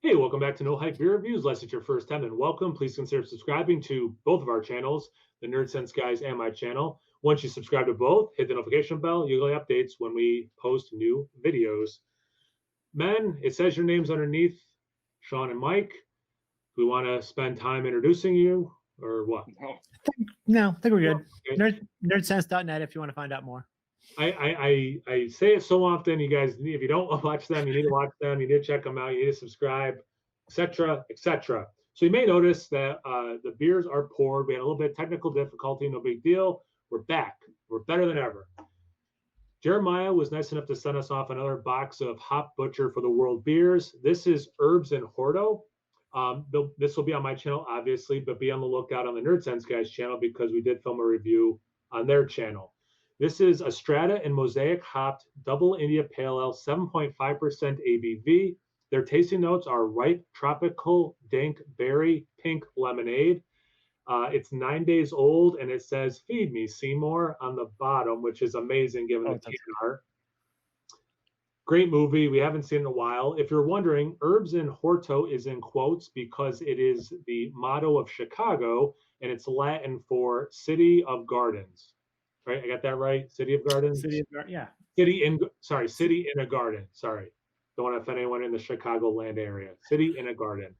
Hey, welcome back to No Hype Beer Reviews. Unless it's your first time, then welcome. Please consider subscribing to both of our channels, the Nerdsense guys and my channel. Once you subscribe to both, hit the notification bell. You'll get updates when we post new videos. Men, it says your names underneath, Sean and Mike. Do we want to spend time introducing you or what? No, I think we're good. Okay. Nerdsense.net if you want to find out more. I say it so often, you guys, if you don't watch them, you need to watch them, you need to check them out, you need to subscribe, etc., etc. So you may notice that the beers are poured. We had a little bit of technical difficulty, no big deal. We're back. We're better than ever. Jeremiah was nice enough to send us off another box of Hop Butcher for the World beers. This is Urbs and Horto. This will be on my channel, obviously, but be on the lookout on the Nerdsense guys channel because we did film a review on their channel. This is a Strata and Mosaic hopped double India Pale Ale, 7.5% ABV. Their tasting notes are ripe, tropical, dank berry, pink lemonade. It's 9 days old, and it says "Feed me, Seymour" on the bottom, which is amazing given the can art. Great movie. We haven't seen it in a while. If you're wondering, Urbs and Horto is in quotes because it is the motto of Chicago, and it's Latin for City of Gardens. Right? I got that right? City of Gardens? Yeah. City in a garden. Sorry. Don't want to offend anyone in the Chicagoland area. City in a garden.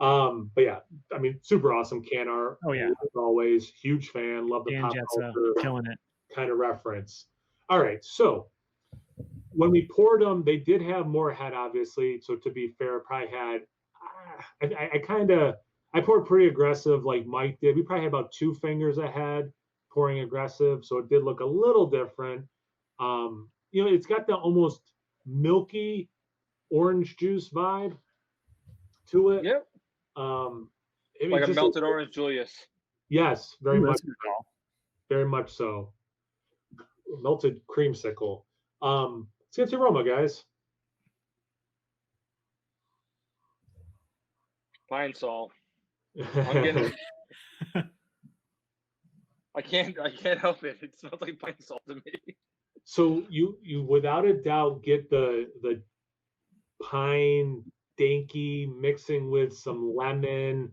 But yeah, I mean, super awesome can art. Oh yeah. As always, huge fan. Love the Dan pop Jetsa, culture killing it. kind of reference. All right, so when we poured them, they did have more head, obviously. So to be fair, probably had I poured pretty aggressive, like Mike did. We probably had about 2 fingers ahead, pouring aggressive, so it did look a little different. It's got the almost milky orange juice vibe to it. Yep. Like a melted orange Julius. Yes, very much. Cool. Very much so. Melted creamsicle. Let's get to aroma, guys. Pine Sol. I'm getting. I can't help it. It smells like Pine Sol to me. So you without a doubt get the pine danky mixing with some lemon.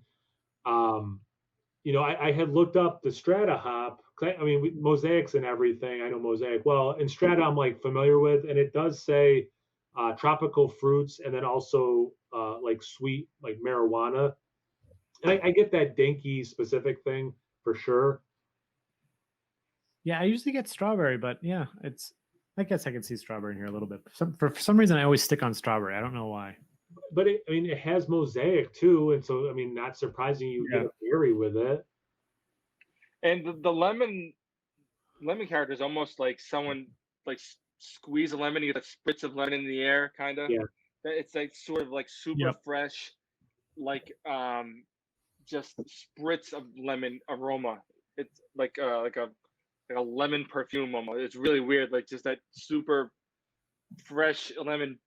I had looked up the Strata hop. I mean, Mosaics and everything. I know Mosaic well, and Strata I'm like familiar with, and it does say tropical fruits, and then also like sweet, like marijuana. And I get that danky specific thing for sure. Yeah, I usually get strawberry, but yeah, I guess I can see strawberry in here a little bit. For some reason, I always stick on strawberry. I don't know why. But it has Mosaic too, and so I mean, not surprising you get a berry with it. And the lemon character is almost like someone like squeeze a lemon, you get a spritz of lemon in the air, kind of. Yeah. It's like sort of like super fresh, like just spritz of lemon aroma. It's like a lemon perfume almost. It's really weird, like just that super fresh lemon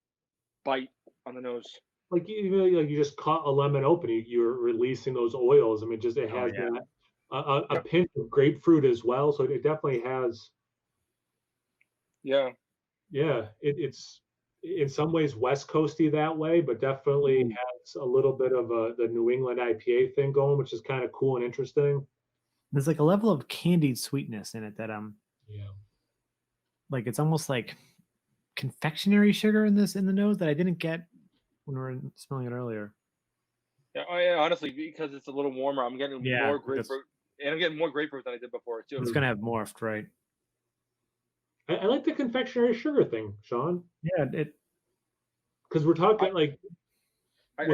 bite on the nose. Like you just cut a lemon open, you're releasing those oils. I mean, just it has a pinch of grapefruit as well, so it definitely has. Yeah. It's in some ways West Coasty that way, but definitely has a little bit of the New England IPA thing going, which is kind of cool and interesting. There's like a level of candied sweetness in it that like it's almost like confectionery sugar in the nose that I didn't get when we were smelling it earlier. Yeah, honestly, because it's a little warmer, I'm getting more grapefruit, and I'm getting more grapefruit than I did before too. It's gonna have morphed, right? I like the confectionery sugar thing, Sean. Yeah, because we're talking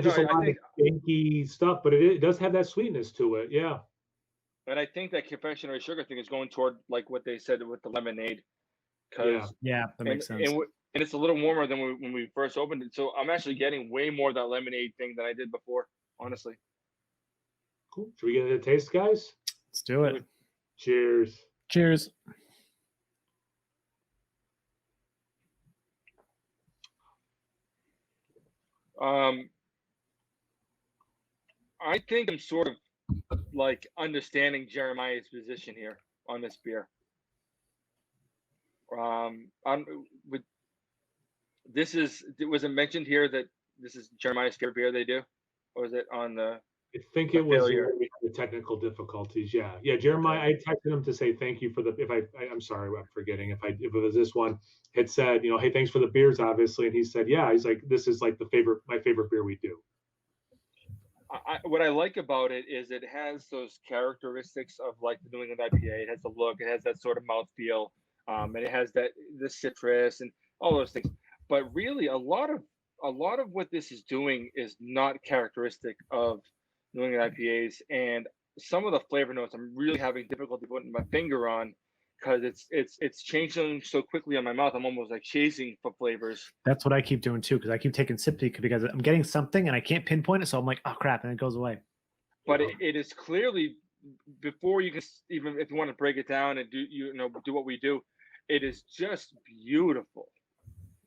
just a lot of danky stuff, but it does have that sweetness to it. Yeah. And I think that confectionery sugar thing is going toward like what they said with the lemonade. Yeah, that makes sense. And it's a little warmer than when we first opened it. So I'm actually getting way more of that lemonade thing than I did before, honestly. Cool. Should we get into the taste, guys? Let's do it. Cheers. Cheers. I think I'm sort of like understanding Jeremiah's position here on this beer. Was it mentioned here that this is Jeremiah's favorite beer they do, or is it on the I think it was failure? the technical difficulties. Yeah. Jeremiah, I texted him to say thank you for the. I'm sorry, I'm forgetting if it was this one. Had said, hey, thanks for the beers, obviously, and he said, yeah, he's like, this is like my favorite beer we do. What I like about it is it has those characteristics of like the New England IPA. It has the look, it has that sort of mouthfeel, and it has the citrus and all those things. But really, a lot of what this is doing is not characteristic of New England IPAs, and some of the flavor notes I'm really having difficulty putting my finger on because it's changing so quickly on my mouth. I'm almost like chasing for flavors. That's what I keep doing too, because I keep taking sip because I'm getting something and I can't pinpoint it, so I'm like, oh crap, and it goes away. But it is clearly, before you can even, if you want to break it down and do what we do, it is just beautiful.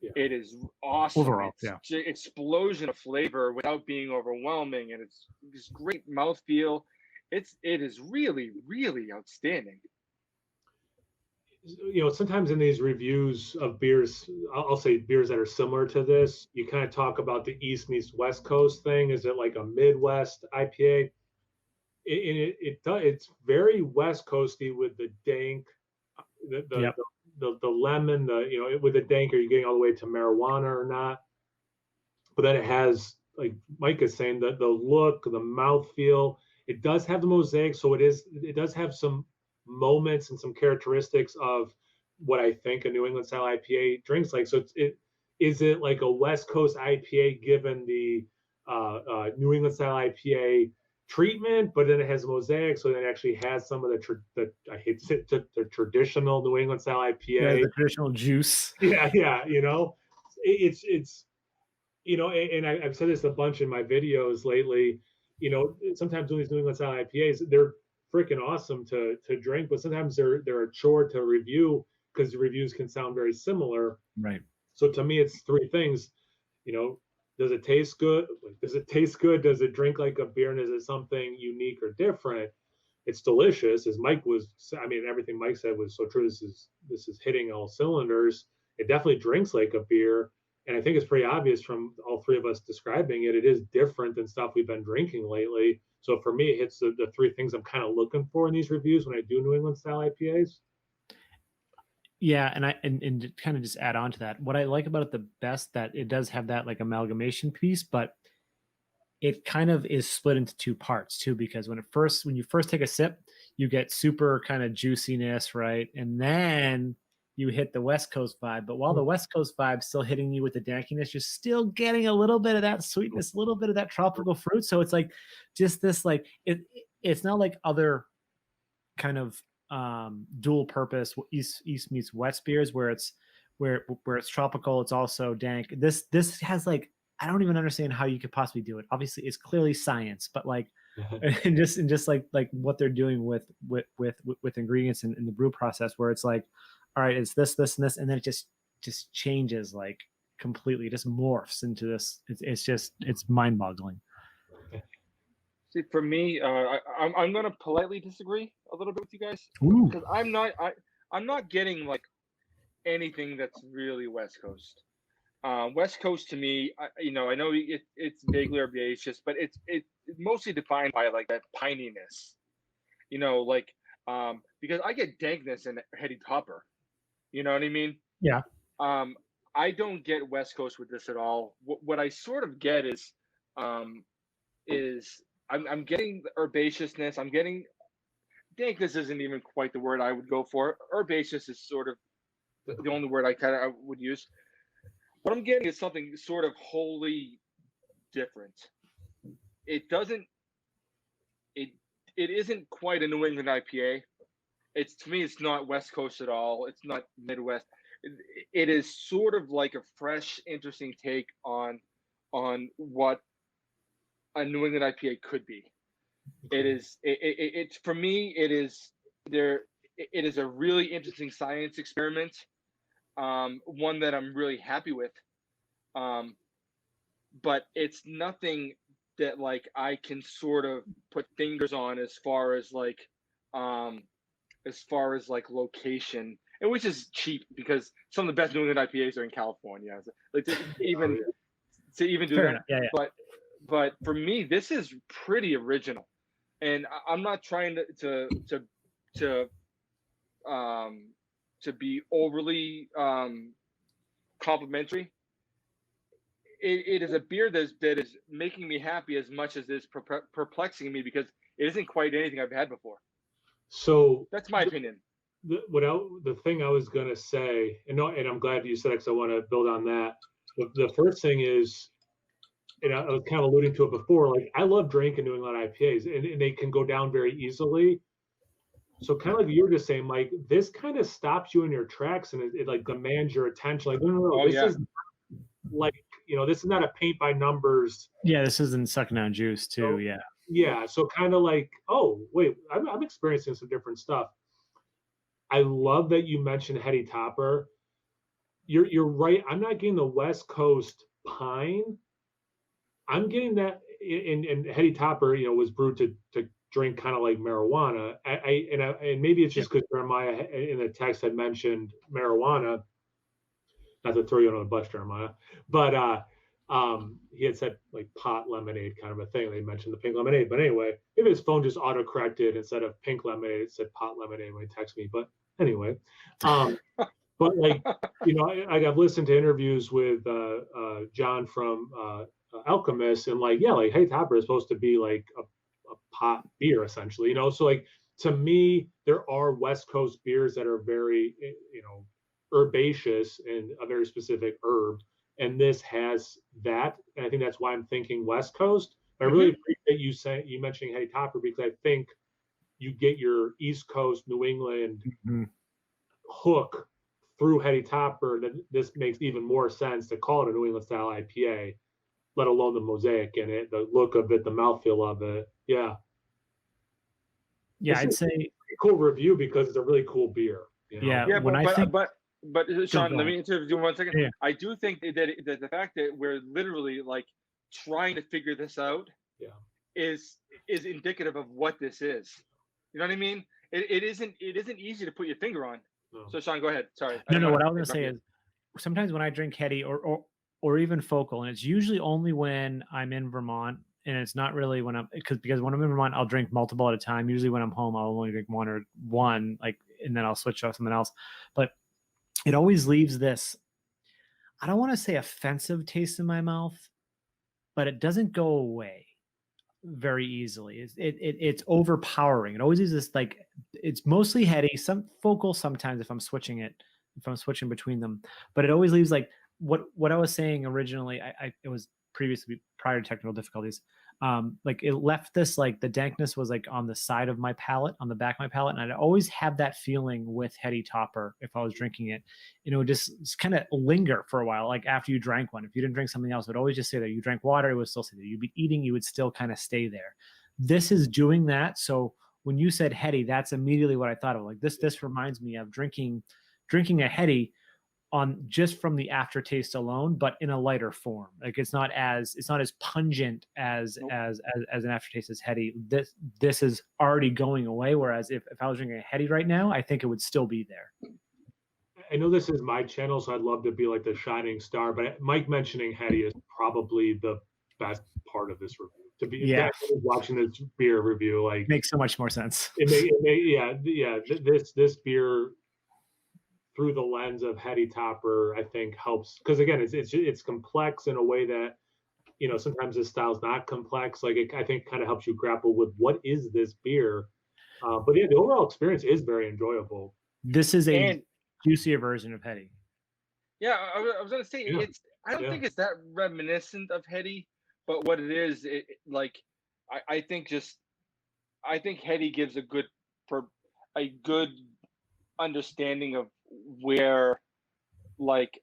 Yeah. It is awesome. Overall, it's explosion of flavor without being overwhelming, and it's this great mouthfeel. It is really, really outstanding. Sometimes in these reviews of beers, I'll say beers that are similar to this, you kind of talk about the East meets West Coast thing. Is it like a Midwest IPA? It's very West Coasty with the dank, the lemon, with the dank. Are you getting all the way to marijuana or not? But then it has, like Mike is saying, the look, the mouthfeel. It does have the mosaic, so it does have some moments and some characteristics of what I think a New England style IPA drinks like. So is it like a West Coast IPA given the New England style IPA treatment, but then it has mosaic, so it actually has some of the I hate to say the traditional New England style IPA. Yeah, the traditional juice. Yeah, it's and I've said this a bunch in my videos lately. Sometimes doing these New England style IPAs, they're freaking awesome to drink, but sometimes they're a chore to review because the reviews can sound very similar. Right. So to me, it's three things. Does it taste good? Does it taste good? Does it drink like a beer? And is it something unique or different? It's delicious, as Mike was. I mean, everything Mike said was so true. This is hitting all cylinders. It definitely drinks like a beer, and I think it's pretty obvious from all three of us describing it. It is different than stuff we've been drinking lately. So for me, it hits the three things I'm kind of looking for in these reviews when I do New England style IPAs. Yeah, and to kind of just add on to that, what I like about it the best, that it does have that like amalgamation piece, but it kind of is split into two parts too, because when you first take a sip, you get super kind of juiciness, right? And then you hit the West Coast vibe. But while the West Coast vibe still hitting you with the dankiness, you're still getting a little bit of that sweetness, a little bit of that tropical fruit. So it's like just this, like it's not like other kind of dual purpose East meets West beers where it's tropical, it's also dank. This has, like, I don't even understand how you could possibly do it. Obviously it's clearly science, but like and just like what they're doing with ingredients in the brew process, where it's like, all right, it's this and this, and then it just changes, like completely, just morphs into this. It's mind-boggling. See, for me, I'm going to politely disagree a little bit with you guys, because I'm not getting like anything that's really West Coast. West Coast to me, I know it's vaguely herbaceous, but it's mostly defined by like that pininess, because I get dankness and heady hopper. You know what I mean? Yeah. I don't get West Coast with this at all. What I sort of get is I'm getting herbaceousness. I'm getting dankness isn't even quite the word I would go for. Herbaceous is sort of the only word I would use. What I'm getting is something sort of wholly different. It isn't quite a New England IPA. To me, it's not West Coast at all. It's not Midwest. It is sort of like a fresh, interesting take on what a New England IPA could be. For me, it is a really interesting science experiment. One that I'm really happy with. But it's nothing that like I can sort of put fingers on as far as like location, and which is cheap because some of the best New England IPAs are in California. Like even to even do Fair that. enough. Yeah. But for me, this is pretty original, and I'm not trying to be overly complimentary. It is a beer that is making me happy as much as it's perplexing me, because it isn't quite anything I've had before. So that's my opinion. The thing I was gonna say, and I'm glad you said it because I want to build on that. The first thing is, and I was kind of alluding to it before, like I love drinking New England IPAs, and they can go down very easily. So kind of like you're just saying, Mike, this kind of stops you in your tracks, and it like demands your attention. Like, no, this is like, this is not a paint by numbers. Yeah, this isn't sucking down juice too. So, yeah. Yeah. So kind of like, oh wait, I'm experiencing some different stuff. I love that you mentioned Heady Topper. You're right. I'm not getting the West Coast pine. I'm getting that, and Heady Topper, was brewed to drink kind of like marijuana. And maybe it's just because Jeremiah in the text had mentioned marijuana. Not to throw you on the bus, Jeremiah, but he had said like pot lemonade kind of a thing. They mentioned the pink lemonade, but anyway, maybe his phone just auto corrected, instead of pink lemonade, it said pot lemonade when he texted me. But anyway, but like, I've listened to interviews with John from Alchemist, and like, Heady Topper is supposed to be like a pot beer essentially, so like, to me, there are West Coast beers that are very, herbaceous and a very specific herb, and this has that, and I think that's why I'm thinking West Coast. I really appreciate you mentioning Heady Topper, because I think you get your East Coast New England hook through Heady Topper. That this makes even more sense to call it a New England style IPA, let alone the mosaic in it, the look of it, the mouthfeel of it. Yeah, I'd say a cool review because it's a really cool beer. Yeah, but Sean, let me interrupt you 1 second. Yeah. I do think that the fact that we're literally like trying to figure this out, is indicative of what this is. You know what I mean? It isn't easy to put your finger on. No. So Sean, go ahead. Sorry. No. What I was gonna say is, sometimes when I drink Heady or even Focal, and it's usually only when I'm in Vermont, and it's not really when because when I'm in Vermont, I'll drink multiple at a time. Usually when I'm home, I'll only drink one, like, and then I'll switch off something else. But it always leaves this, I don't want to say offensive taste in my mouth, but it doesn't go away very easily. It's overpowering. It always is this, like, it's mostly Heady, some Focal sometimes if I'm switching between them, but it always leaves like what I was saying originally. It was previously prior to technical difficulties. Like, it left this, like, the dankness was like on the side of my palate, on the back of my palate, and I'd always have that feeling with Heady Topper if I was drinking it. It would just kind of linger for a while, like after you drank one. If you didn't drink something else, it would always just say that. You drank water, it would still say that. You'd be eating, you would still kind of stay there. This is doing that. So when you said Heady, that's immediately what I thought of. Like, this reminds me of drinking a Heady on just from the aftertaste alone, but in a lighter form. Like, it's not as pungent as an aftertaste as Heady. This is already going away. Whereas if I was drinking a Heady right now, I think it would still be there. I know this is my channel, so I'd love to be like the shining star, but Mike mentioning Heady is probably the best part of this review. To be watching this beer review, like, makes so much more sense. This beer, through the lens of Heady Topper, I think helps, because again, it's complex in a way that, sometimes this style's not complex. Like, I think kind of helps you grapple with what is this beer. But yeah, the overall experience is very enjoyable. This is a juicier version of Heady. Yeah, I was gonna say I don't think it's that reminiscent of Heady, but what it is, I think Heady gives a good understanding of where, like,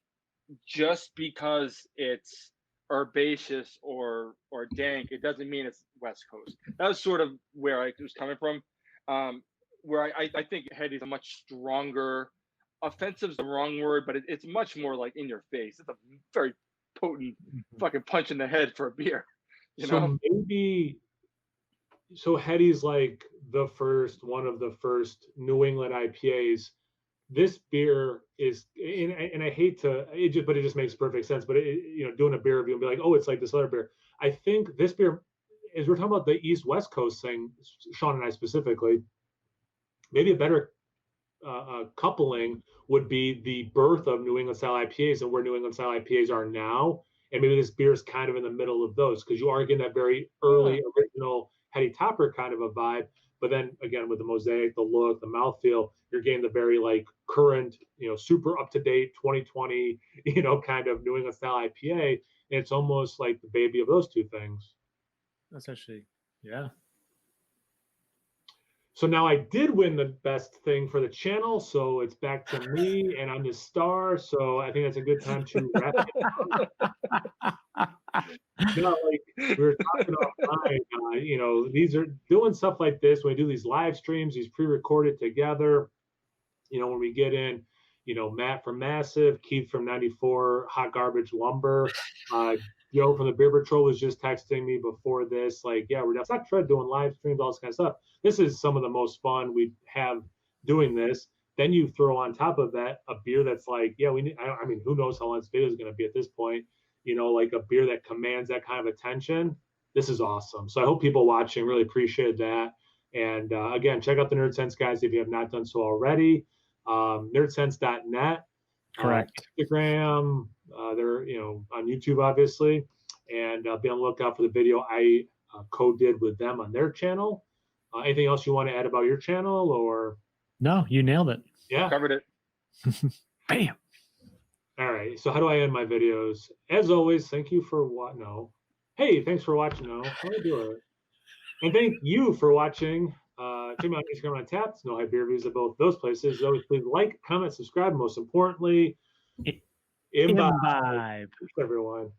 just because it's herbaceous or dank, it doesn't mean it's West Coast. That was sort of where I was coming from. Where I think Heady is a much stronger, offensive is the wrong word, but it's much more like in your face. It's a very potent fucking punch in the head for a beer. So Heady's like one of the first New England IPAs this beer is, and I hate to, but it just makes perfect sense. But doing a beer review and be like, oh, it's like this other beer. I think this beer, as we're talking about the East West Coast thing, Sean and I specifically, maybe a better coupling would be the birth of New England style IPAs and where New England style IPAs are now. And maybe this beer is kind of in the middle of those because you are getting that very early, original heady topper kind of a vibe. But then again, with the mosaic, the look, the mouthfeel, you're getting the very like current, super up to date 2020, kind of New England style IPA. And it's almost like the baby of those two things. That's actually, yeah. So now I did win the best thing for the channel, so it's back to me, and I'm the star. So I think that's a good time to wrap it up. Like we were talking offline, these are doing stuff like this when we do these live streams, these pre-recorded together. When we get in, Matt from Massive, Keith from 94 Hot Garbage Lumber, Joe from the Beer Patrol was just texting me before this, like, yeah, we're not doing live streams, all this kind of stuff. This is some of the most fun we have doing this. Then you throw on top of that a beer that's like, yeah, I mean, who knows how long this video is going to be at this point, like a beer that commands that kind of attention. This is awesome. So I hope people watching really appreciate that. And again, check out the Nerdsense guys if you have not done so already. Nerdsense.net. Correct. Instagram, they're on YouTube obviously, and be on the lookout for the video I co-did with them on their channel. Anything else you want to add about your channel, or? No, you nailed it. Yeah, covered it. Bam. All right. So how do I end my videos? As always, thank you for what? No. Hey, thanks for watching. No, how do I do it? And thank you for watching. Check me out on Instagram on Taps. No Hype Beer Reviews at both those places. As always, please like, comment, subscribe. Most importantly, imbibe. Imbibe. Thanks, everyone.